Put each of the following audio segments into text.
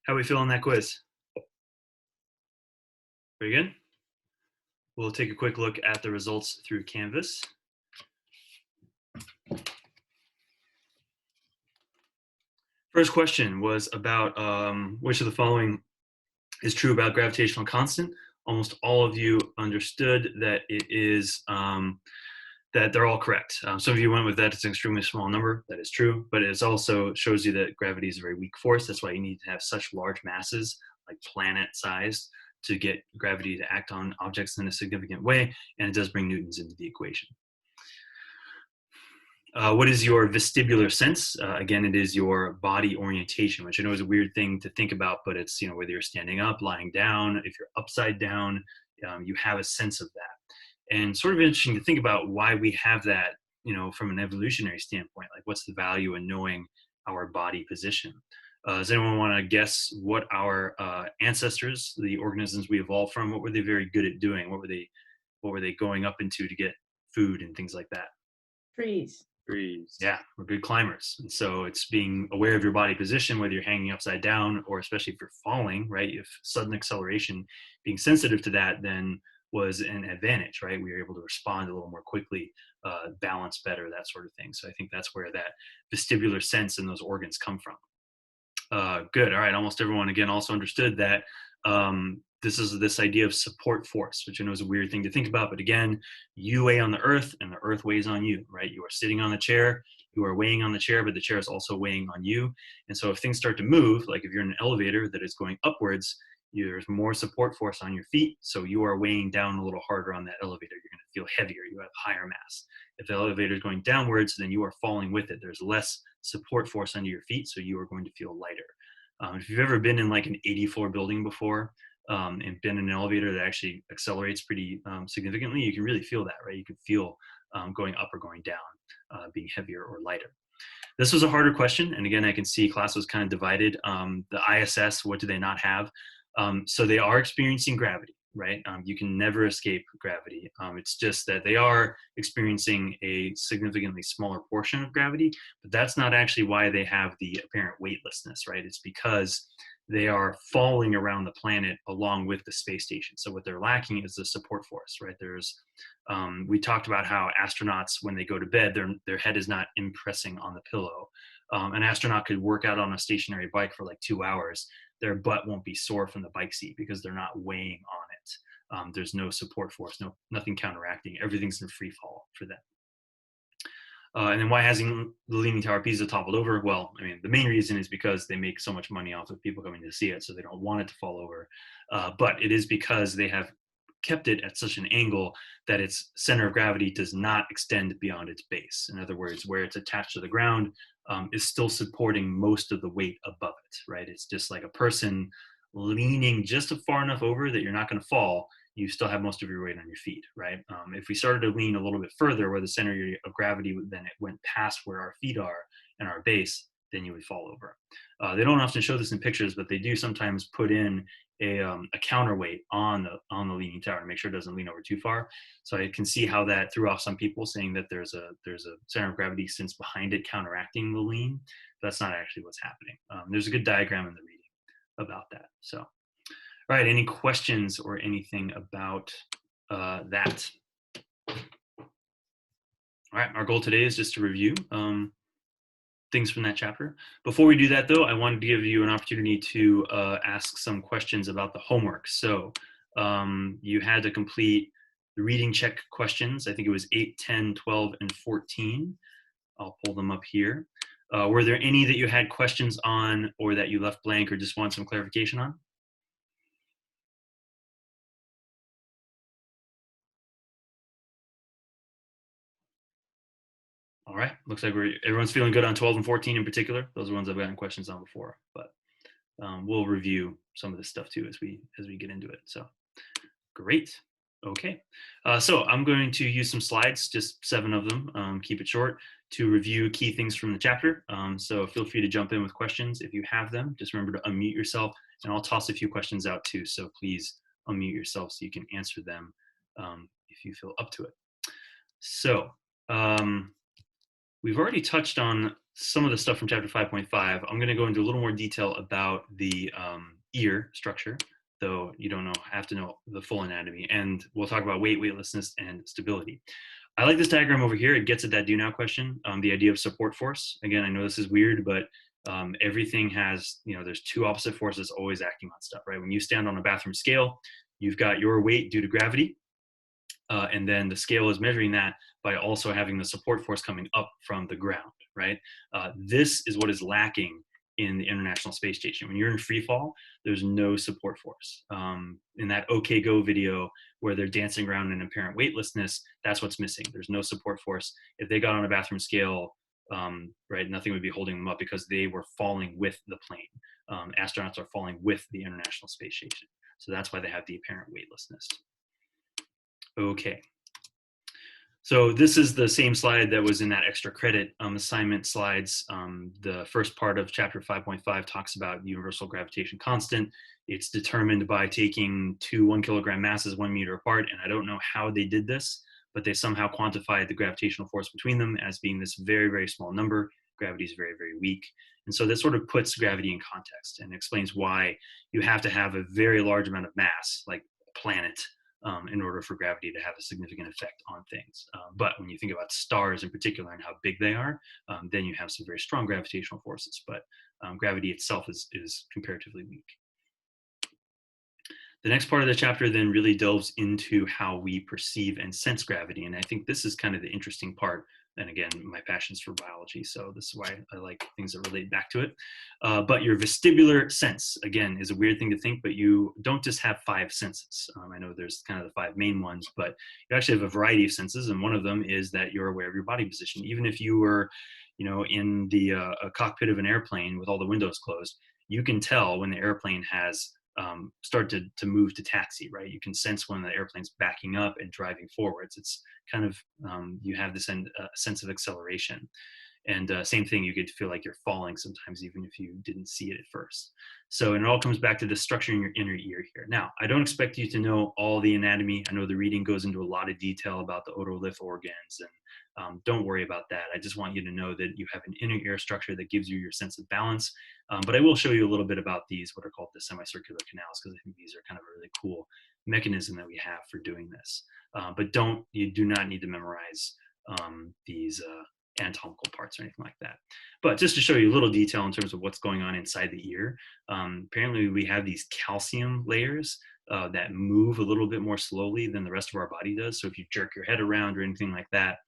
How we feel on that quiz? Very good. We'll take a quick look at the results through Canvas. First question was about which of the following is true about gravitational constant. Almost all of you understood that it is that they're all correct. Some of you went with that it's an extremely small number. That is true, but it also shows you that gravity is a very weak force. That's why you need to have such large masses, like planet-sized, to get gravity to act on objects in a significant way, and it does bring newtons into the equation. What is your vestibular sense? Again, it is your body orientation, which I know is a weird thing to think about, but it's, whether you're standing up, lying down, if you're upside down, you have a sense of that. And sort of interesting to think about why we have that, from an evolutionary standpoint, like what's the value in knowing our body position? Does anyone want to guess what our ancestors, the organisms we evolved from, what were they very good at doing? What were they going up into to get food and things like that? Trees. Yeah, we're good climbers. And so it's being aware of your body position, whether you're hanging upside down or especially if you're falling, right? If sudden acceleration, being sensitive to that then was an advantage, right? We were able to respond a little more quickly, balance better, that sort of thing. So I think that's where that vestibular sense and those organs come from. Good. All right. Almost everyone again also understood that this is this idea of support force, which I know is a weird thing to think about, but again, you weigh on the earth and the earth weighs on you, right? You are sitting on the chair, you are weighing on the chair, but the chair is also weighing on you. And so if things start to move, like if you're in an elevator that is going upwards, there's more support force on your feet, so you are weighing down a little harder on that elevator. You're going to feel heavier, you have higher mass. If the elevator is going downwards, then you are falling with it. There's less support force under your feet, so you are going to feel lighter. If you've ever been in like an 80-floor building before, and been in an elevator that actually accelerates pretty significantly, you can really feel that, right? You can feel going up or going down, being heavier or lighter. This was a harder question, and again, I can see class was kind of divided. The ISS, what do they not have? So they are experiencing gravity, right? You can never escape gravity. It's just that they are experiencing a significantly smaller portion of gravity, but that's not actually why they have the apparent weightlessness, right? It's because they are falling around the planet along with the space station. So what they're lacking is the support force, right? We talked about how astronauts, when they go to bed, their head is not impressing on the pillow. An astronaut could work out on a stationary bike for like 2 hours. Their butt won't be sore from the bike seat because they're not weighing on it. There's no support force, nothing counteracting. Everything's in free fall for them. And then why hasn't the Leaning Tower of Pisa toppled over? Well, I mean, the main reason is because they make so much money off of people coming to see it, so they don't want it to fall over. But it is because they have kept it at such an angle that its center of gravity does not extend beyond its base. In other words, where it's attached to the ground is still supporting most of the weight above it, right? It's just like a person leaning just far enough over that you're not going to fall. You still have most of your weight on your feet, right? If we started to lean a little bit further where the center of gravity, then it went past where our feet are and our base, then you would fall over. They don't often show this in pictures, but they do sometimes put in a counterweight on the leaning tower to make sure it doesn't lean over too far. So I can see how that threw off some people, saying that there's a center of gravity since behind it counteracting the lean. That's not actually what's happening. There's a good diagram in the reading about that. So. All right, any questions or anything about that? All right, our goal today is just to review things from that chapter. Before we do that though, I wanted to give you an opportunity to ask some questions about the homework. So you had to complete the reading check questions. I think it was 8, 10, 12, and 14. I'll pull them up here. Were there any that you had questions on or that you left blank or just want some clarification on? All right, looks like everyone's feeling good on 12 and 14 in particular. Those are ones I've gotten questions on before, but we'll review some of this stuff too as we get into it. So great. Okay, so I'm going to use some slides, just 7 of them, keep it short, to review key things from the chapter. So feel free to jump in with questions if you have them. Just remember to unmute yourself, and I'll toss a few questions out too. So please unmute yourself so you can answer them if you feel up to it. So we've already touched on some of the stuff from chapter 5.5. I'm going to go into a little more detail about the ear structure, though you don't have to know the full anatomy. And we'll talk about weight, weightlessness, and stability. I like this diagram over here. It gets at that do now question, the idea of support force. Again, I know this is weird, but everything has, there's two opposite forces always acting on stuff, right? When you stand on a bathroom scale, you've got your weight due to gravity, and then the scale is measuring that by also having the support force coming up from the ground, right? This is what is lacking in the International Space Station. When you're in free fall, there's no support force. In that OK Go video where they're dancing around in apparent weightlessness, that's what's missing. There's no support force. If they got on a bathroom scale, right, nothing would be holding them up because they were falling with the plane. Astronauts are falling with the International Space Station. So that's why they have the apparent weightlessness. Okay. So this is the same slide that was in that extra credit assignment slides. The first part of chapter 5.5 talks about universal gravitation constant. It's determined by taking two 1 kilogram masses 1 meter apart, and I don't know how they did this, but they somehow quantified the gravitational force between them as being this very, very small number. Gravity is very, very weak. And so that sort of puts gravity in context and explains why you have to have a very large amount of mass, like a planet, in order for gravity to have a significant effect on things. But when you think about stars in particular and how big they are, then you have some very strong gravitational forces. But gravity itself is comparatively weak. The next part of the chapter then really delves into how we perceive and sense gravity. And I think this is kind of the interesting part. And again, my passion's for biology, so this is why I like things that relate back to it. But your vestibular sense, again, is a weird thing to think, but you don't just have 5 senses. I know there's kind of the 5 main ones, but you actually have a variety of senses, and one of them is that you're aware of your body position. Even if you were, in the cockpit of an airplane with all the windows closed, you can tell when the airplane has started to move to taxi, right? You can sense when the airplane's backing up and driving forwards. It's kind of, you have this sense of acceleration. And same thing, you get to feel like you're falling sometimes, even if you didn't see it at first. So, and it all comes back to the structure in your inner ear here. Now, I don't expect you to know all the anatomy. I know the reading goes into a lot of detail about the otolith organs, and don't worry about that. I just want you to know that you have an inner ear structure that gives you your sense of balance. But I will show you a little bit about these, what are called the semicircular canals, because I think these are kind of a really cool mechanism that we have for doing this. But you do not need to memorize these anatomical parts or anything like that. But just to show you a little detail in terms of what's going on inside the ear, apparently we have these calcium layers that move a little bit more slowly than the rest of our body does. So if you jerk your head around or anything like that,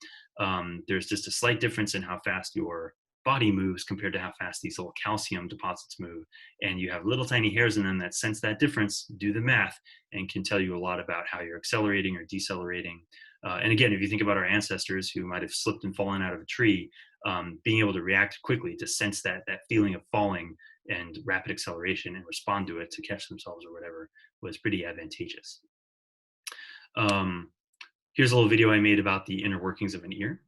there's just a slight difference in how fast your body moves compared to how fast these little calcium deposits move. And you have little tiny hairs in them that sense that difference, do the math, and can tell you a lot about how you're accelerating or decelerating. And again, if you think about our ancestors who might have slipped and fallen out of a tree, being able to react quickly to sense that feeling of falling and rapid acceleration and respond to it to catch themselves or whatever was pretty advantageous. Here's a little video I made about the inner workings of an ear.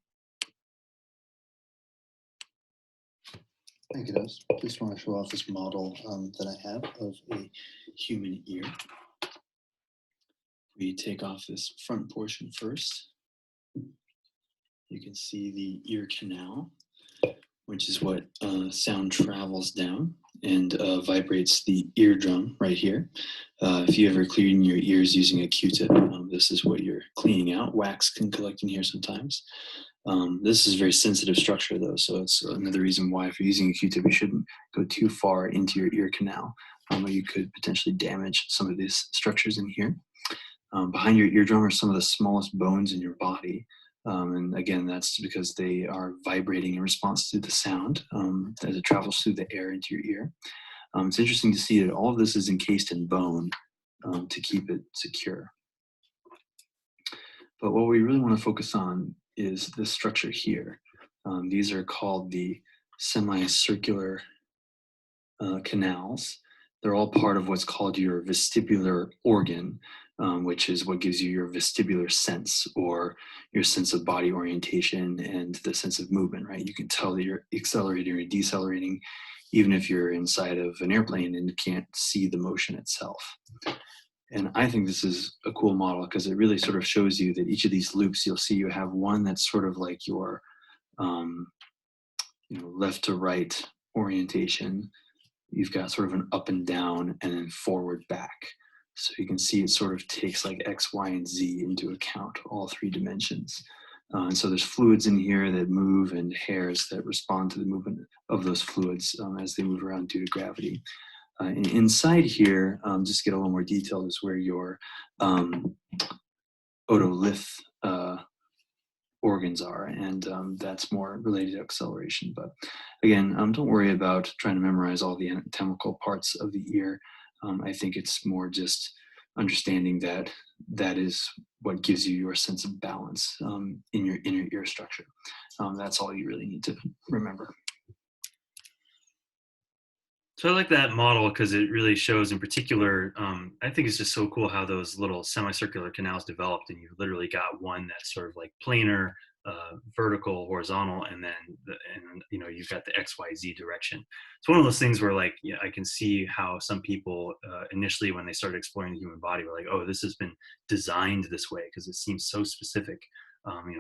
Thank you, Des. Just want to show off this model that I have of a human ear. We take off this front portion first. You can see the ear canal, which is what sound travels down and vibrates the eardrum right here. If you ever clean your ears using a Q-tip, this is what you're cleaning out. Wax can collect in here sometimes. This is a very sensitive structure though, so it's another reason why if you're using a Q-tip, you shouldn't go too far into your ear canal, or you could potentially damage some of these structures in here. Behind your eardrum are some of the smallest bones in your body. And again, that's because they are vibrating in response to the sound as it travels through the air into your ear. It's interesting to see that all of this is encased in bone to keep it secure. But what we really want to focus on is this structure here. These are called the semicircular canals. They're all part of what's called your vestibular organ, which is what gives you your vestibular sense, or your sense of body orientation and the sense of movement, right? You can tell that you're accelerating or decelerating, even if you're inside of an airplane and can't see the motion itself. And I think this is a cool model because it really sort of shows you that each of these loops, you'll see you have one that's sort of like your left to right orientation, you've got sort of an up and down and then forward back. So you can see it sort of takes like X, Y, and Z into account, all three dimensions. And so there's fluids in here that move and hairs that respond to the movement of those fluids as they move around due to gravity. And inside here, just to get a little more detailed, is where your otolith organs are, and that's more related to acceleration. But again, don't worry about trying to memorize all the anatomical parts of the ear. I think it's more just understanding that that is what gives you your sense of balance in your inner ear structure. That's all you really need to remember. So I like that model because it really shows in particular, I think it's just so cool how those little semicircular canals developed, and you've literally got one that's sort of like planar, vertical, horizontal, and then you've got the XYZ direction. It's one of those things where like, yeah, I can see how some people initially when they started exploring the human body were like, oh, this has been designed this way because it seems so specific.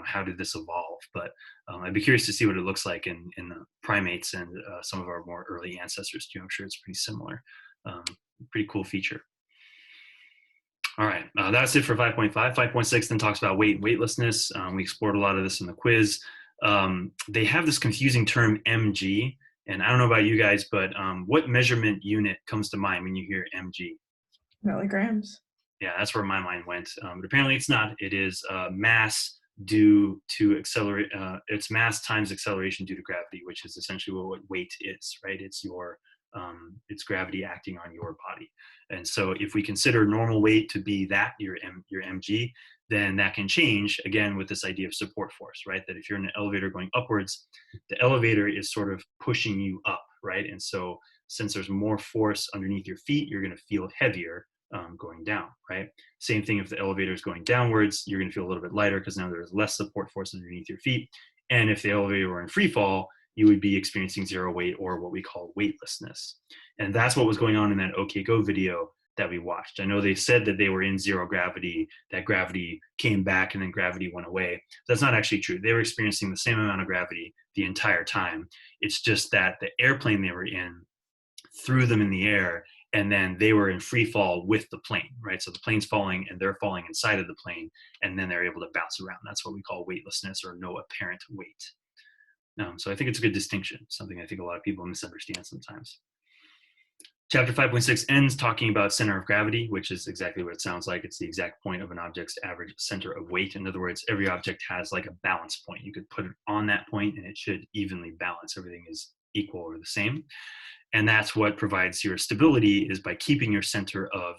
How did this evolve? But I'd be curious to see what it looks like in the primates and some of our more early ancestors too. I'm sure it's pretty similar. Pretty cool feature. All right, that's it for 5.5. 5.6 then talks about weight and weightlessness. We explored a lot of this in the quiz. They have this confusing term mg, and I don't know about you guys, but what measurement unit comes to mind when you hear mg? Milligrams. Yeah, that's where my mind went. But apparently it's not. It is mass due to accelerate. It's mass times acceleration due to gravity, which is essentially what weight is, right? It's it's gravity acting on your body. And so if we consider normal weight to be that, your mg, then that can change again with this idea of support force, right? That if you're in an elevator going upwards, the elevator is sort of pushing you up, right? And so since there's more force underneath your feet, you're going to feel heavier going down, right? Same thing if the elevator is going downwards, you're going to feel a little bit lighter because now there's less support force underneath your feet. And if the elevator were in free fall, you would be experiencing zero weight, or what we call weightlessness. And that's what was going on in that OK Go video that we watched. I know they said that they were in zero gravity, that gravity came back and then gravity went away. That's not actually true. They were experiencing the same amount of gravity the entire time. It's just that the airplane they were in threw them in the air, and then they were in free fall with the plane, right? So the plane's falling and they're falling inside of the plane, and then they're able to bounce around. That's what we call weightlessness, or no apparent weight. So I think it's a good distinction, something I think a lot of people misunderstand sometimes. Chapter 5.6 ends talking about center of gravity, which is exactly what it sounds like. It's the exact point of an object's average center of weight. In other words, every object has like a balance point. You could put it on that point and it should evenly balance. Everything is equal or the same. And that's what provides your stability, is by keeping your center of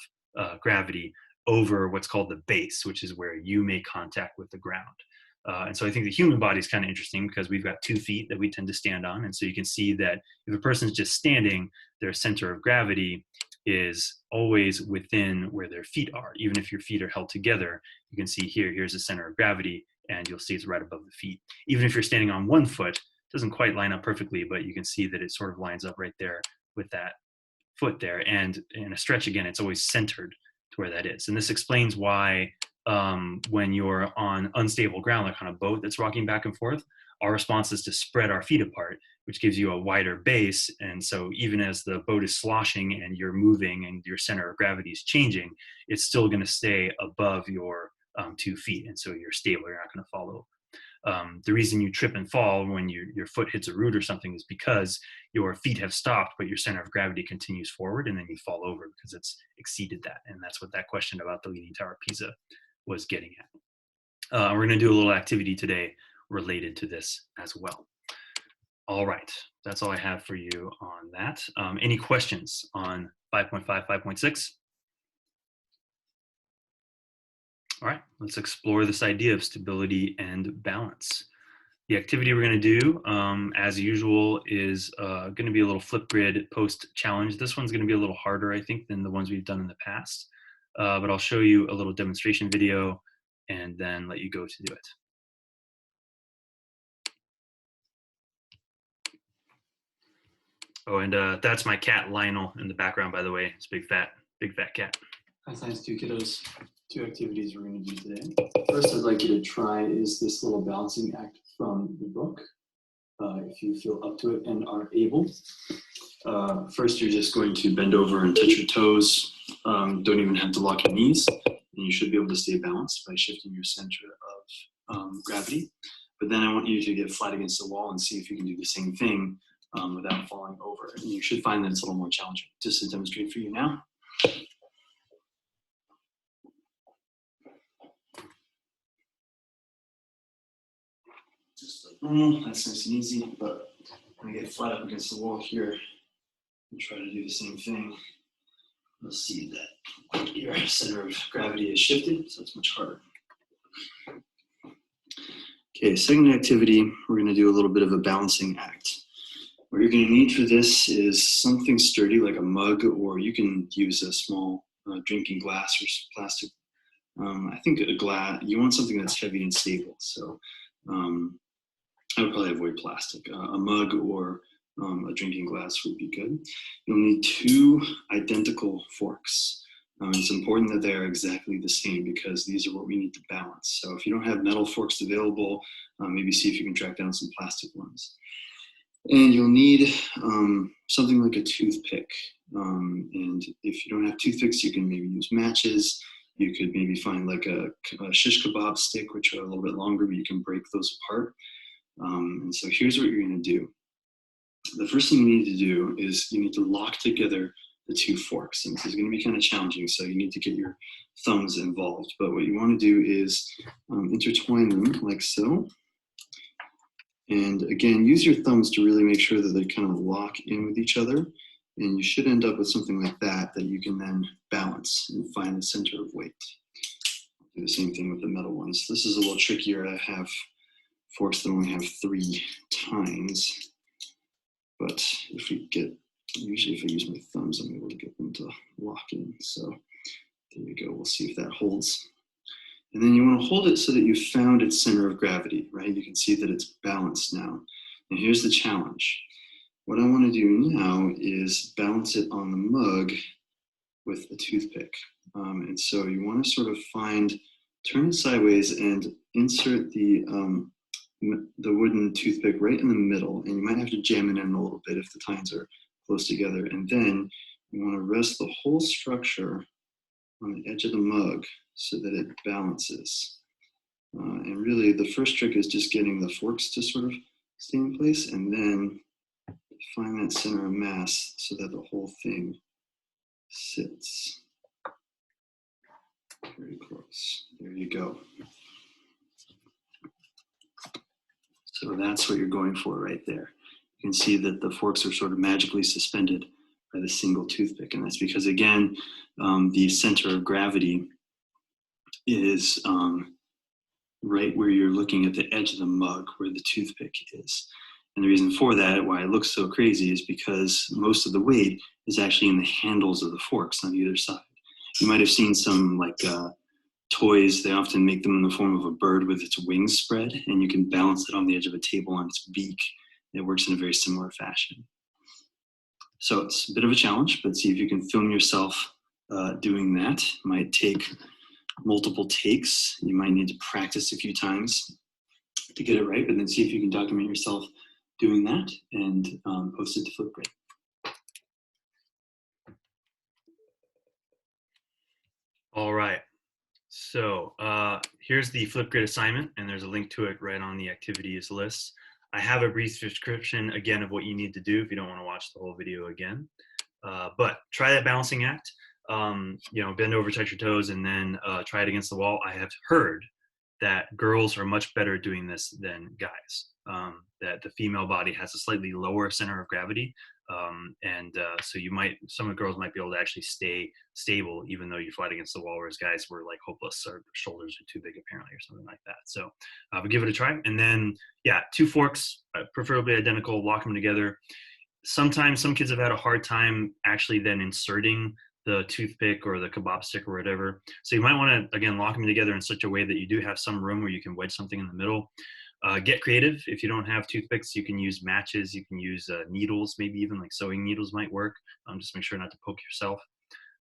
gravity over what's called the base, which is where you make contact with the ground. And so I think the human body is kind of interesting because we've got 2 feet that we tend to stand on. And so you can see that if a person's just standing, their center of gravity is always within where their feet are. Even if your feet are held together, you can see here's the center of gravity, and you'll see it's right above the feet. Even if you're standing on 1 foot, doesn't quite line up perfectly, but you can see that it sort of lines up right there with that foot there. And in a stretch, again, it's always centered to where that is. And this explains why when you're on unstable ground, like on a boat that's rocking back and forth, our response is to spread our feet apart, which gives you a wider base. And so even as the boat is sloshing and you're moving and your center of gravity is changing, it's still going to stay above your 2 feet. And so you're stable, you're not going to fall over. The reason you trip and fall when your foot hits a root or something is because your feet have stopped, but your center of gravity continues forward, and then you fall over because it's exceeded that. And that's what that question about the Leaning Tower of Pisa was getting at. We're going to do a little activity today related to this as well. All right, that's all I have for you on that. Any questions on 5.5, 5.6? All right, let's explore this idea of stability and balance. The activity we're going to do, as usual, is going to be a little flip grid post challenge. This one's going to be a little harder, I think, than the ones we've done in the past. But I'll show you a little demonstration video and then let you go to do it. Oh, and that's my cat Lionel in the background, by the way. It's a big fat cat. Hi, Science 2 kiddos. 2 activities we're going to do today. First, I'd like you to try is this little balancing act from the book. if you feel up to it and are able. First, you're just going to bend over and touch your toes. Don't even have to lock your knees, and you should be able to stay balanced by shifting your center of gravity. But then I want you to get flat against the wall and see if you can do the same thing without falling over. And you should find that it's a little more challenging. Just to demonstrate for you now. Just like normal, that's nice and easy, but I'm gonna get flat up against the wall here and try to do the same thing. You'll see that your center of gravity is shifted, so it's much harder. Okay, second activity, we're gonna do a little bit of a balancing act. What you're gonna need for this is something sturdy like a mug, or you can use a small drinking glass or plastic. I think a glass, you want something that's heavy and stable. So I would probably avoid plastic. A mug or a drinking glass would be good. You'll need 2 identical forks. It's important that they are exactly the same because these are what we need to balance. So if you don't have metal forks available, maybe see if you can track down some plastic ones. And you'll need something like a toothpick. And if you don't have toothpicks, you can maybe use matches. You could maybe find like a shish kebab stick, which are a little bit longer, but you can break those apart. And so here's what you're gonna do. The first thing you need to do is you need to lock together the 2 forks. And this is gonna be kind of challenging, so you need to get your thumbs involved. But what you wanna do is intertwine them like so. And again, use your thumbs to really make sure that they kind of lock in with each other. And you should end up with something like that you can then balance and find the center of weight. Do the same thing with the metal ones. This is a little trickier. I have forks that only have 3 tines. But if we get, usually if I use my thumbs, I'm able to get them to lock in. So there you go. We'll see if that holds. And then you want to hold it so that you've found its center of gravity, right? You can see that it's balanced now. And here's the challenge. What I want to do now is balance it on the mug with a toothpick. And so you want to sort of turn it sideways and insert the wooden toothpick right in the middle. And you might have to jam it in a little bit if the tines are close together. And then you want to rest the whole structure on the edge of the mug so that it balances. And really the first trick is just getting the forks to sort of stay in place, and then find that center of mass so that the whole thing sits very close. There you go. So that's what you're going for right there. You can see that the forks are sort of magically suspended by the single toothpick. And that's because, again, the center of gravity is right where you're looking at the edge of the mug, where the toothpick is. And the reason for that, why it looks so crazy, is because most of the weight is actually in the handles of the forks on either side. You might have seen some toys. They often make them in the form of a bird with its wings spread, and you can balance it on the edge of a table on its beak. It works in a very similar fashion. So it's a bit of a challenge, but see if you can film yourself doing that. It might take multiple takes. You might need to practice a few times to get it right, but then see if you can document yourself doing that and post it to Flipgrid. All right. So here's the Flipgrid assignment, and there's a link to it right on the activities list. I have a brief description, again, of what you need to do if you don't want to watch the whole video again. But try that balancing act. Bend over, touch your toes, and then try it against the wall. I have heard that girls are much better at doing this than guys. That the female body has a slightly lower center of gravity. So some of the girls might be able to actually stay stable even though you fight against the wall, whereas guys were like hopeless, or their shoulders are too big apparently, or something like that. So but give it a try. And then, 2 forks, preferably identical, lock them together. Sometimes some kids have had a hard time actually then inserting the toothpick or the kebab stick or whatever. So you might want to, again, lock them together in such a way that you do have some room where you can wedge something in the middle. Get creative. If you don't have toothpicks, you can use matches. You can use needles, maybe even like sewing needles might work. Just make sure not to poke yourself.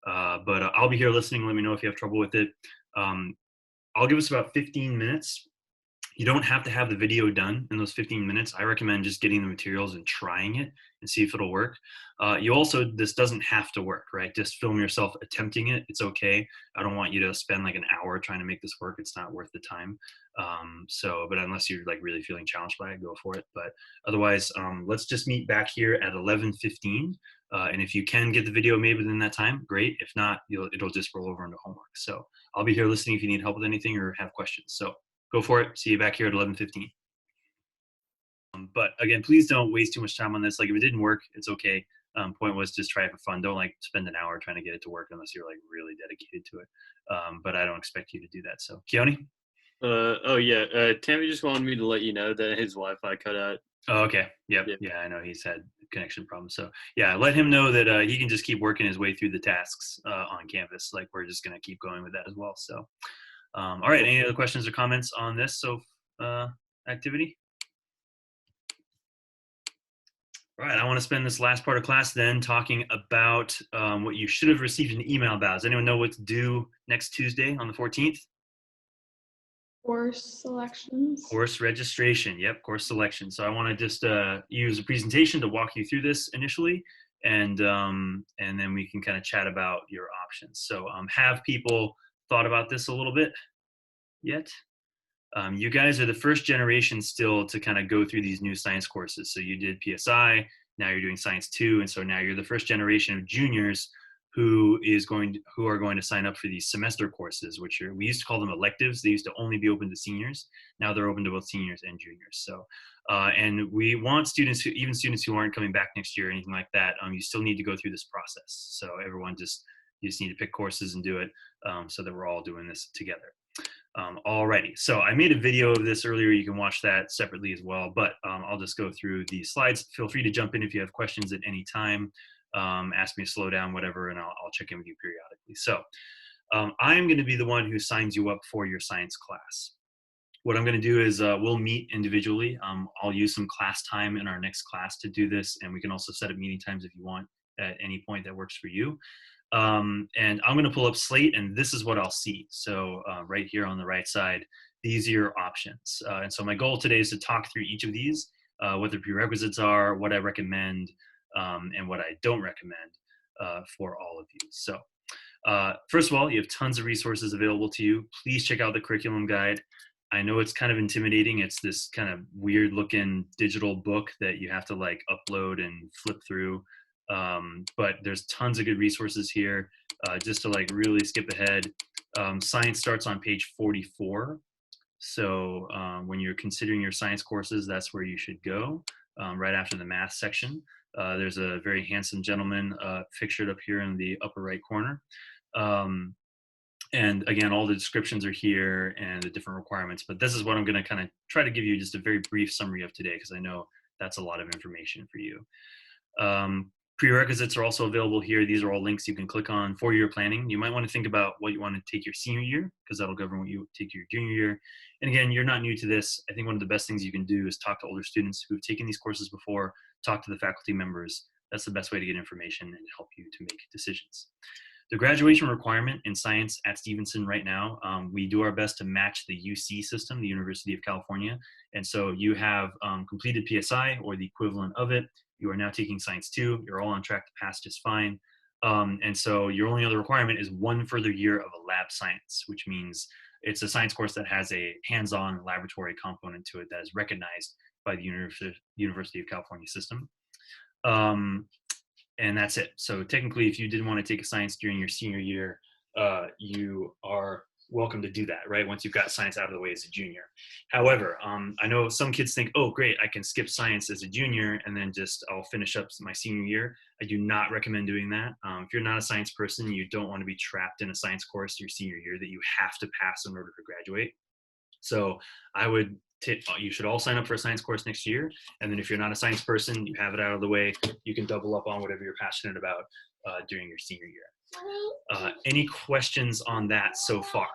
But I'll be here listening. Let me know if you have trouble with it. I'll give us about 15 minutes You don't have to have the video done in those 15 minutes. I recommend just getting the materials and trying it and see if it'll work. This doesn't have to work, right? Just film yourself attempting it. It's okay. I don't want you to spend like an hour trying to make this work. It's not worth the time. But unless you're like really feeling challenged by it, go for it. But otherwise, let's just meet back here at 11:15. And if you can get the video made within that time, great. If not, it'll just roll over into homework. So I'll be here listening if you need help with anything or have questions. So go for it. See you back here at 11:15. But again, please don't waste too much time on this. Like if it didn't work, it's okay. Point was just try it for fun. Don't like spend an hour trying to get it to work unless you're like really dedicated to it. But I don't expect you to do that. So Keone? Oh yeah. Tammy just wanted me to let you know that his Wi-Fi cut out. Oh, okay. Yep. Yeah, I know he's had connection problems. So yeah, let him know that he can just keep working his way through the tasks on Canvas. Like we're just gonna keep going with that as well. So all right. Any other questions or comments on this activity? All right, I want to spend this last part of class then talking about what you should have received an email about. Does anyone know what's due next Tuesday on the 14th? Course selections. Course registration. Yep, course selection. So I want to just use a presentation to walk you through this initially, and then we can kind of chat about your options. So have people thought about this a little bit yet? You guys are the first generation still to kind of go through these new science courses. So you did PSI, now you're doing Science 2, and so now you're the first generation of juniors who are going to sign up for these semester courses, we used to call them electives. They used to only be open to seniors. Now they're open to both seniors and juniors. So, and we want students even students who aren't coming back next year or anything like that, you still need to go through this process. So you just need to pick courses and do it so that we're all doing this together. Alrighty, so I made a video of this earlier. You can watch that separately as well, but I'll just go through the slides. Feel free to jump in if you have questions at any time. Ask me to slow down, whatever, and I'll check in with you periodically. So I'm going to be the one who signs you up for your science class. What I'm going to do is we'll meet individually. I'll use some class time in our next class to do this, and we can also set up meeting times if you want at any point that works for you. And I'm going to pull up Slate, and this is what I'll see. So right here on the right side, these are your options. And so my goal today is to talk through each of these, what the prerequisites are, what I recommend, and what I don't recommend for all of you. So first of all, you have tons of resources available to you. Please check out the curriculum guide. I know it's kind of intimidating. It's this kind of weird looking digital book that you have to like upload and flip through. But there's tons of good resources here. Just to like really skip ahead, science starts on page 44. So when you're considering your science courses, that's where you should go, right after the math section. There's a very handsome gentleman pictured up here in the upper right corner. And again, all the descriptions are here and the different requirements, but this is what I'm going to kind of try to give you just a very brief summary of today, because I know that's a lot of information for you. Prerequisites are also available here. These are all links you can click on for your planning. You might want to think about what you want to take your senior year, because that'll govern what you take your junior year. And again, you're not new to this. I think one of the best things you can do is talk to older students who've taken these courses before, talk to the faculty members. That's the best way to get information and help you to make decisions. The graduation requirement in science at Stevenson right now, we do our best to match the UC system, the University of California. And so you have completed PSI or the equivalent of it. You are now taking Science 2. You're all on track to pass just fine. And so your only other requirement is one further year of a lab science, which means it's a science course that has a hands-on laboratory component to it that is recognized by the University of California system. And that's it. So technically, if you didn't want to take a science during your senior year, you are welcome to do that, right? Once you've got science out of the way as a junior. However, I know some kids think, oh, great, I can skip science as a junior and then I'll finish up my senior year. I do not recommend doing that. If you're not a science person, you don't want to be trapped in a science course your senior year that you have to pass in order to graduate. So you should all sign up for a science course next year. And then if you're not a science person, you have it out of the way, you can double up on whatever you're passionate about during your senior year. Any questions on that so far?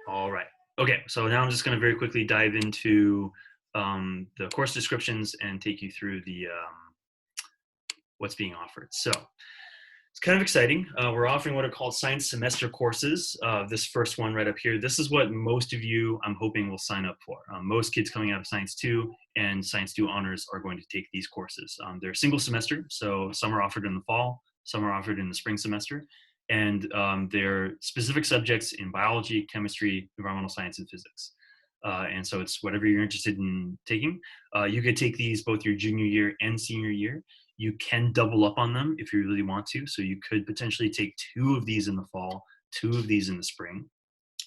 All right. Okay, so now I'm just going to very quickly dive into the course descriptions and take you through the what's being offered. So It's kind of exciting. We're offering what are called science semester courses. This first one right up here, this is what most of you, I'm hoping, will sign up for. Most kids coming out of Science 2 and Science 2 honors are going to take these courses. They're single semester, so some are offered in the fall, some are offered in the spring semester, and they're specific subjects in biology, chemistry, environmental science, and physics. And so it's whatever you're interested in taking. You could take these both your junior year and senior year. You can double up on them if you really want to. So you could potentially take 2 of these in the fall, 2 of these in the spring.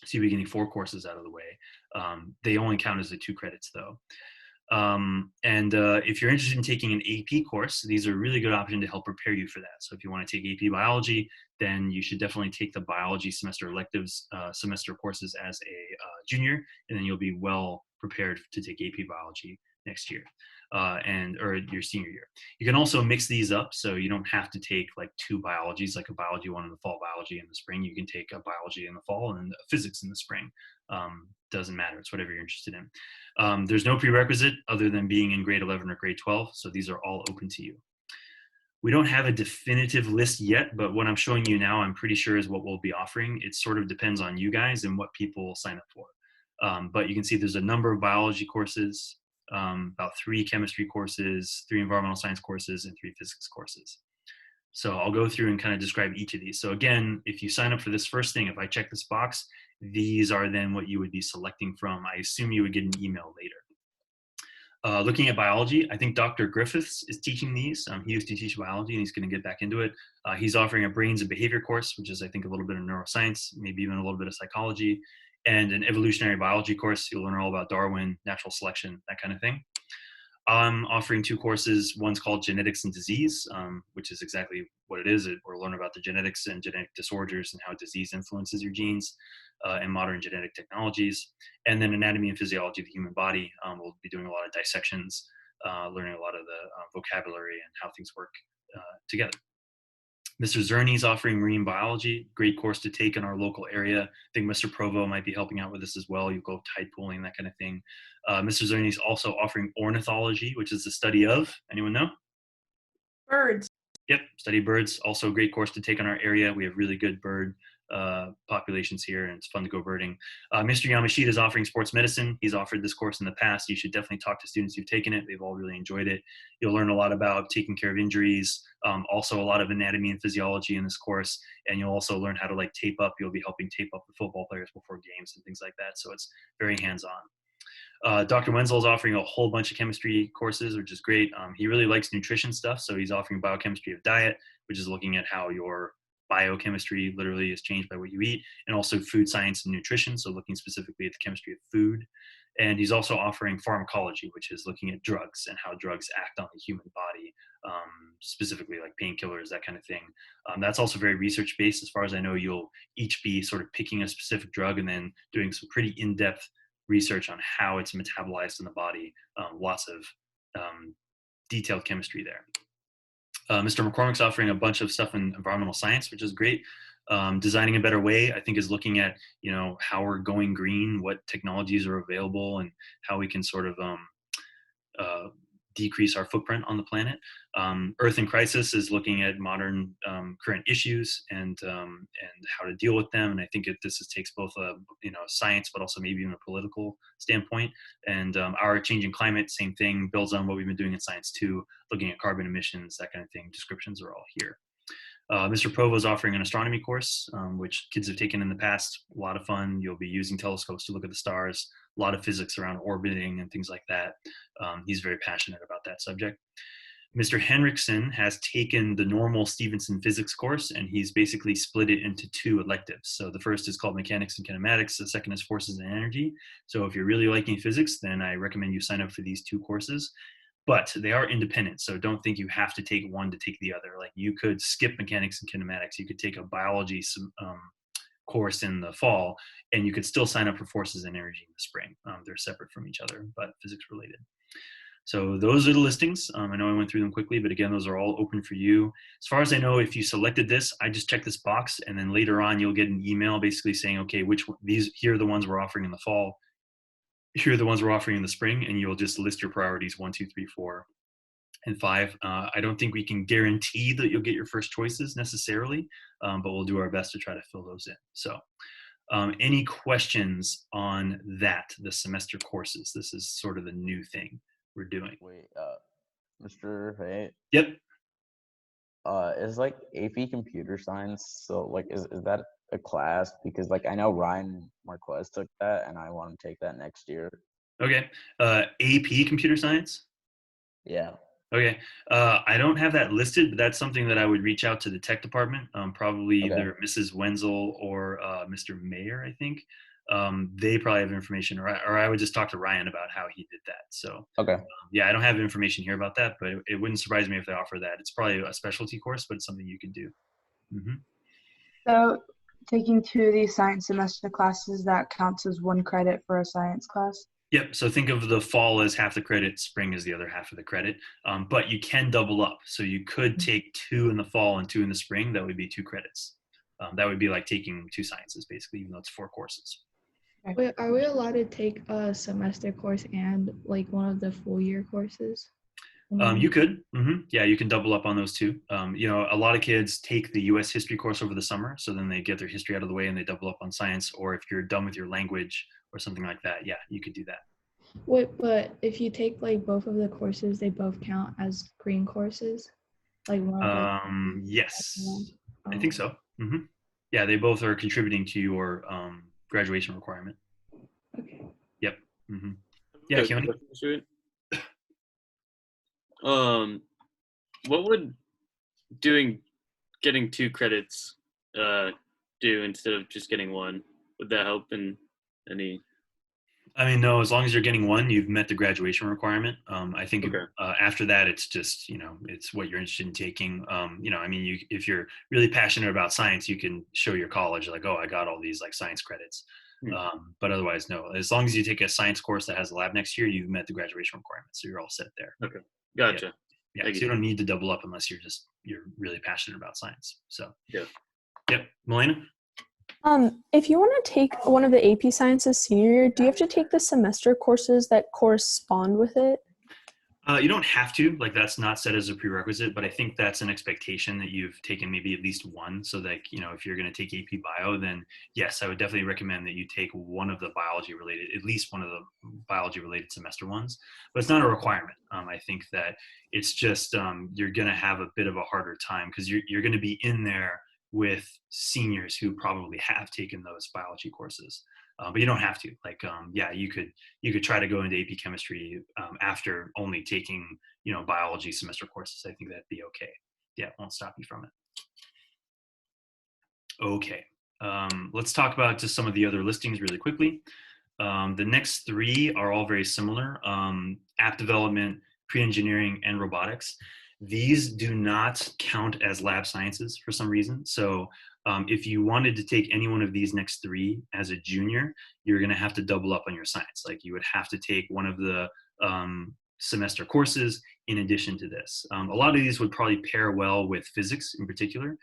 So you'll be getting 4 courses out of the way. They only count as the 2 credits though. If you're interested in taking an AP course, these are a really good option to help prepare you for that. So if you want to take AP biology, then you should definitely take the biology semester electives semester courses as a junior, and then you'll be well prepared to take AP biology next year or your senior year. You can also mix these up, so you don't have to take like 2 biologies, like a biology one in the fall, biology in the spring. You can take a biology in the fall and physics in the spring. Doesn't matter. It's whatever you're interested in. There's no prerequisite other than being in grade 11 or grade 12, so these are all open to you. We don't have a definitive list yet, but what I'm showing you now, I'm pretty sure is what we'll be offering. It sort of depends on you guys and what people sign up for. But you can see there's a number of biology courses, about 3 chemistry courses, 3 environmental science courses, and 3 physics courses. So I'll go through and kind of describe each of these. So again, if you sign up for this first thing, if I check this box, these are then what you would be selecting from. I assume you would get an email later. Looking at biology, I think Dr. Griffiths is teaching these. He used to teach biology and he's going to get back into it. He's offering a brains and behavior course, which is I think a little bit of neuroscience, maybe even a little bit of psychology, and an evolutionary biology course. You'll learn all about Darwin, natural selection, that kind of thing. I'm offering 2 courses. One's called Genetics and Disease, which is exactly what it is. We'll learn about the genetics and genetic disorders and how disease influences your genes and modern genetic technologies. And then Anatomy and Physiology of the Human Body. We'll be doing a lot of dissections, learning a lot of the vocabulary and how things work together. Mr. Zerny's offering marine biology, great course to take in our local area. I think Mr. Provo might be helping out with this as well. You go tide pooling, that kind of thing. Mr. Zerny's also offering ornithology, which is the study of, anyone know? Birds. Yep, study birds. Also a great course to take in our area. We have really good bird populations here, and it's fun to go birding. Mr. Yamashita is offering sports medicine. He's offered this course in the past. You should definitely talk to students who've taken it. They've all really enjoyed it. You'll learn a lot about taking care of injuries, also a lot of anatomy and physiology in this course, and you'll also learn how to like tape up. You'll be helping tape up the football players before games and things like that, so it's very hands-on. Dr. Wenzel is offering a whole bunch of chemistry courses, which is great. He really likes nutrition stuff, so he's offering biochemistry of diet, which is looking at how your biochemistry literally is changed by what you eat, and also food science and nutrition, so looking specifically at the chemistry of food. And he's also offering pharmacology, which is looking at drugs and how drugs act on the human body, specifically like painkillers, that kind of thing. That's also very research-based. As far as I know, you'll each be sort of picking a specific drug and then doing some pretty in-depth research on how it's metabolized in the body. Lots of detailed chemistry there. Mr. McCormick's offering a bunch of stuff in environmental science, which is great. Designing a Better Way, I think, is looking at, how we're going green, what technologies are available, and how we can sort of decrease our footprint on the planet. Earth in Crisis is looking at modern current issues and how to deal with them. And I think this takes both a science, but also maybe even a political standpoint. And Our Changing Climate, same thing, builds on what we've been doing in Science 2, looking at carbon emissions, that kind of thing. Descriptions are all here. Mr. Provo is offering an astronomy course, which kids have taken in the past. A lot of fun. You'll be using telescopes to look at the stars, a lot of physics around orbiting and things like that. He's very passionate about that subject. Mr. Henriksen has taken the normal Stevenson physics course, and he's basically split it into 2 electives. So the first is called Mechanics and Kinematics. The second is Forces and Energy. So if you're really liking physics, then I recommend you sign up for these 2 courses. But they are independent, so don't think you have to take one to take the other. Like, you could skip mechanics and kinematics. You could take a biology course in the fall, and you could still sign up for forces and energy in the spring. They're separate from each other, but physics related. So those are the listings. I know I went through them quickly, but again, those are all open for you. As far as I know, if you selected this, I just check this box, and then later on you'll get an email basically saying, okay, here are the ones we're offering in the fall. Here are the ones we're offering in the spring, and you'll just list your priorities 1, 2, 3, 4 and 5. I don't think we can guarantee that you'll get your first choices necessarily, but we'll do our best to try to fill those in. So any questions on that, the semester courses? This is sort of the new thing we're doing. Wait, Mr. Hay, Yep. is like AP Computer Science, so like is that a class? Because like I know Ryan Marquez took that, and I want to take that next year. Okay. AP Computer Science? Yeah. Okay. I don't have that listed, but that's something that I would reach out to the tech department, probably Okay. either Mrs. Wenzel or Mr. Mayer, I think. They probably have information, or I would just talk to Ryan about how he did that. So, Okay. yeah, I don't have information here about that, but it wouldn't surprise me if they offer that. It's probably a specialty course, but it's something you can do. Mm-hmm. So taking 2 of these science semester classes, that counts as 1 credit for a science class? Yep. So think of the fall as half the credit, spring as the other half of the credit. But you can double up. So you could take 2 in the fall and 2 in the spring. That would be 2 credits. That would be like taking 2 sciences, basically, even though it's 4 courses. Wait, are we allowed to take a semester course and like one of the full year courses? You could. Yeah, you can double up on those 2. A lot of kids take the U.S. history course over the summer, so then they get their history out of the way and they double up on science. Or if you're done with your language or something like that, yeah, you could do that. Wait, but if you take like both of the courses, they both count as green courses? Like one of them? Yes, I think so. Yeah, they both are contributing to your graduation requirement. Okay. Yep. Yeah, Keone? What would getting 2 credits do instead of just getting 1? Would that help in any? I mean, no, as long as you're getting 1, you've met the graduation requirement. I think Okay. After that, it's just, it's what you're interested in taking. I mean, if you're really passionate about science, you can show your college like, oh, I got all these like science credits. But otherwise, no. As long as you take a science course that has a lab next year, you've met the graduation requirement. So you're all set there. Okay. Gotcha. Yeah. Thank So you. you don't need to double up unless you're really passionate about science. So Yeah. Yep. Melena? If you want to take one of the AP Sciences senior year, do you have to take the semester courses that correspond with it? You don't have to, like that's not set as a prerequisite, but I think that's an expectation that you've taken maybe at least 1. So that, if you're going to take AP Bio, then yes, I would definitely recommend that you take one of the at least one of the biology related semester ones, but it's not a requirement. I think that it's just, you're going to have a bit of a harder time because you're going to be in there with seniors who probably have taken those biology courses. But you don't have to. You could try to go into AP chemistry after only taking, biology semester courses. I think that'd be okay. Yeah, it won't stop you from it. Okay, let's talk about just some of the other listings really quickly. The next 3 are all very similar: app development, pre-engineering, and robotics. These do not count as lab sciences for some reason. So if you wanted to take any one of these next 3 as a junior, you're going to have to double up on your science. Like you would have to take one of the semester courses in addition to this. A lot of these would probably pair well with physics in particular.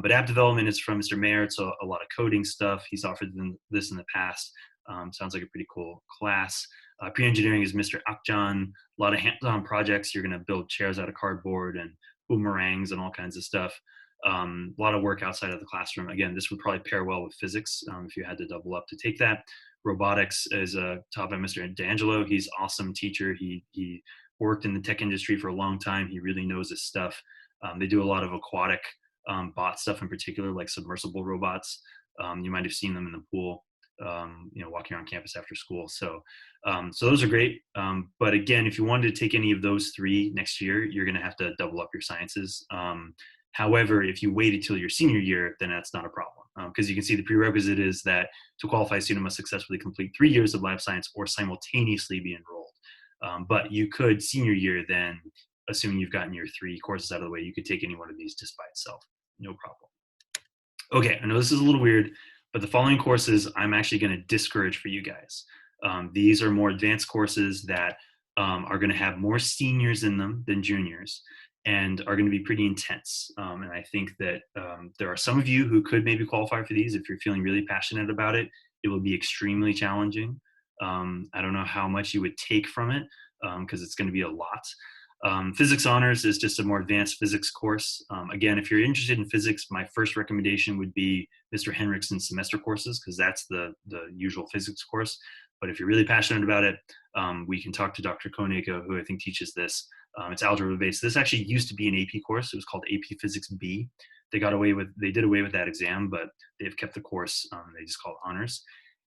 But app development is from Mr. Mayer. It's a lot of coding stuff. He's offered them this in the past. Sounds like a pretty cool class. Pre-engineering is Mr. Akjan. A lot of hands-on projects. You're going to build chairs out of cardboard and boomerangs and all kinds of stuff. A lot of work outside of the classroom. Again, this would probably pair well with physics if you had to double up to take that. Robotics is taught by Mr. D'Angelo. He's an awesome teacher. He worked in the tech industry for a long time. He really knows his stuff. They do a lot of aquatic bot stuff in particular, like submersible robots. You might have seen them in the pool, walking around campus after school. So those are great. But again, if you wanted to take any of those 3 next year, you're going to have to double up your sciences. However, if you waited till your senior year, then that's not a problem. Because you can see the prerequisite is that to qualify, a student must successfully complete 3 years of lab science or simultaneously be enrolled. But you could senior year then, assuming you've gotten your 3 courses out of the way, you could take any one of these just by itself. No problem. Okay, I know this is a little weird, but the following courses I'm actually going to discourage for you guys. These are more advanced courses that are going to have more seniors in them than juniors and are going to be pretty intense. And I think that there are some of you who could maybe qualify for these if you're feeling really passionate about it. It will be extremely challenging. I don't know how much you would take from it because it's going to be a lot. Physics Honors is just a more advanced physics course. Again, if you're interested in physics, my first recommendation would be Mr. Henriksen's semester courses, because that's the usual physics course. But if you're really passionate about it, we can talk to Dr. Koenig, who I think teaches this. It's algebra based. This actually used to be an AP course. It was called AP Physics B. They did away with that exam, but they've kept the course. They just call it honors.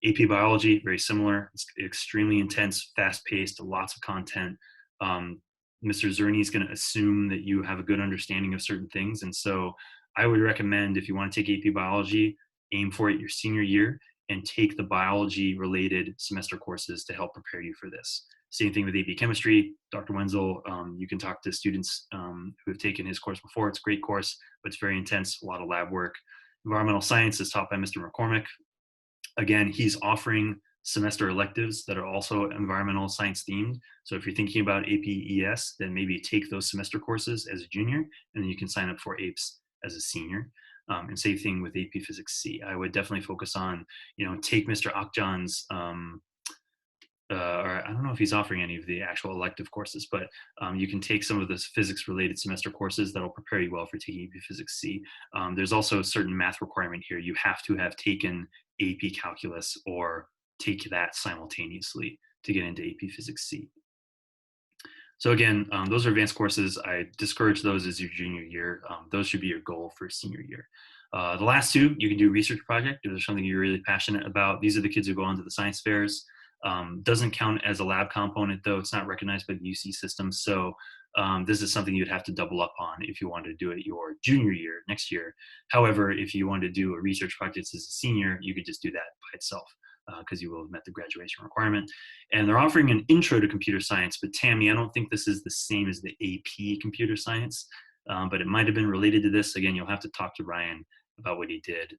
AP Biology, very similar. It's extremely intense, fast-paced, lots of content. Mr. Zerny is going to assume that you have a good understanding of certain things. And so I would recommend, if you want to take AP Biology, aim for it your senior year and take the biology-related semester courses to help prepare you for this. Same thing with AP Chemistry. Dr. Wenzel, you can talk to students who have taken his course before. It's a great course, but it's very intense, a lot of lab work. Environmental Science is taught by Mr. McCormick. Again, he's offering semester electives that are also environmental science themed. So if you're thinking about AP ES, then maybe take those semester courses as a junior, and then you can sign up for APES as a senior. And same thing with AP Physics C. I would definitely focus on, take Mr. Akjan's, or I don't know if he's offering any of the actual elective courses, but you can take some of the physics related semester courses that'll prepare you well for taking AP Physics C. There's also a certain math requirement here. You have to have taken AP Calculus or take that simultaneously to get into AP Physics C. So again, those are advanced courses. I discourage those as your junior year. Those should be your goal for senior year. The last two, you can do research project if there's something you're really passionate about. These are the kids who go on to the science fairs. Doesn't count as a lab component though. It's not recognized by the UC system. So this is something you'd have to double up on if you wanted to do it your junior year, next year. However, if you wanted to do a research project as a senior, you could just do that by itself because you will have met the graduation requirement. And they're offering an intro to computer science, but Tammy, I don't think this is the same as the AP computer science, but it might've been related to this. Again, you'll have to talk to Ryan about what he did.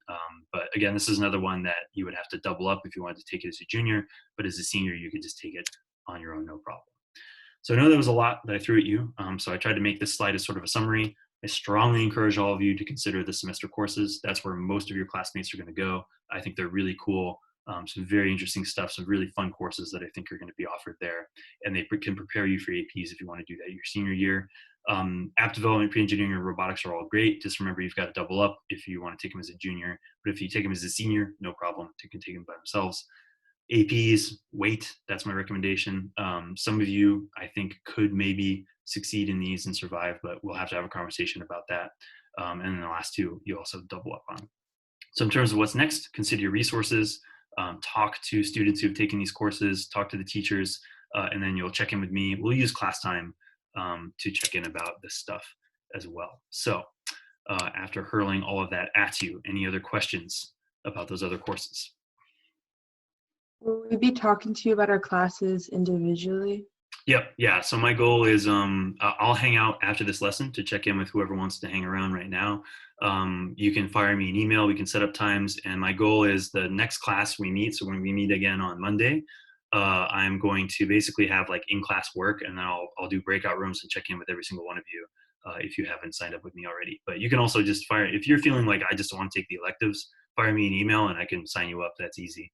But again, this is another one that you would have to double up if you wanted to take it as a junior, but as a senior, you could just take it on your own, no problem. So I know there was a lot that I threw at you. So I tried to make this slide as sort of a summary. I strongly encourage all of you to consider the semester courses. That's where most of your classmates are gonna go. I think they're really cool. Some very interesting stuff, some really fun courses that I think are going to be offered there. And they can prepare you for APs if you want to do that your senior year. App development, pre-engineering, and robotics are all great. Just remember, you've got to double up if you want to take them as a junior. But if you take them as a senior, no problem. You can take them by themselves. APs, wait, that's my recommendation. Some of you, I think, could maybe succeed in these and survive, but we'll have to have a conversation about that. And then the last two, you also double up on. So in terms of what's next, consider your resources. Talk to students who've taken these courses, talk to the teachers, and then you'll check in with me. We'll use class time to check in about this stuff as well. So after hurling all of that at you, any other questions about those other courses? Will we be talking to you about our classes individually? Yep. Yeah. So my goal is I'll hang out after this lesson to check in with whoever wants to hang around right now. You can fire me an email. We can set up times. And my goal is the next class we meet. So when we meet again on Monday, I'm going to basically have like in-class work, and then I'll do breakout rooms and check in with every single one of you if you haven't signed up with me already. But you can also just fire, if you're feeling like I just want to take the electives, fire me an email and I can sign you up. That's easy.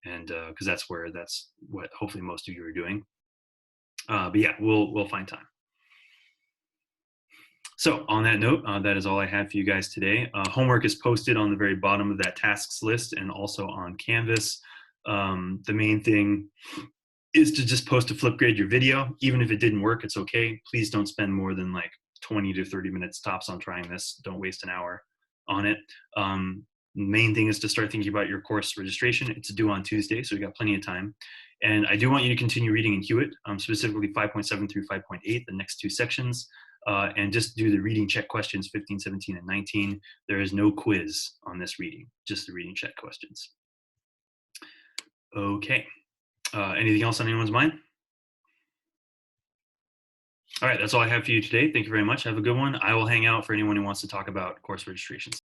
And because that's what hopefully most of you are doing. But yeah, we'll find time. So on that note, that is all I have for you guys today. Homework is posted on the very bottom of that tasks list and also on Canvas. The main thing is to just post to Flipgrid your video. Even if it didn't work, it's okay. Please don't spend more than like 20 to 30 minutes tops on trying this. Don't waste an hour on it. Main thing is to start thinking about your course registration. It's due on Tuesday, so we've got plenty of time. And I do want you to continue reading in Hewitt, specifically 5.7 through 5.8, the next two sections, and just do the reading check questions, 15, 17, and 19. There is no quiz on this reading, just the reading check questions. Okay, anything else on anyone's mind? All right, that's all I have for you today. Thank you very much. Have a good one. I will hang out for anyone who wants to talk about course registrations.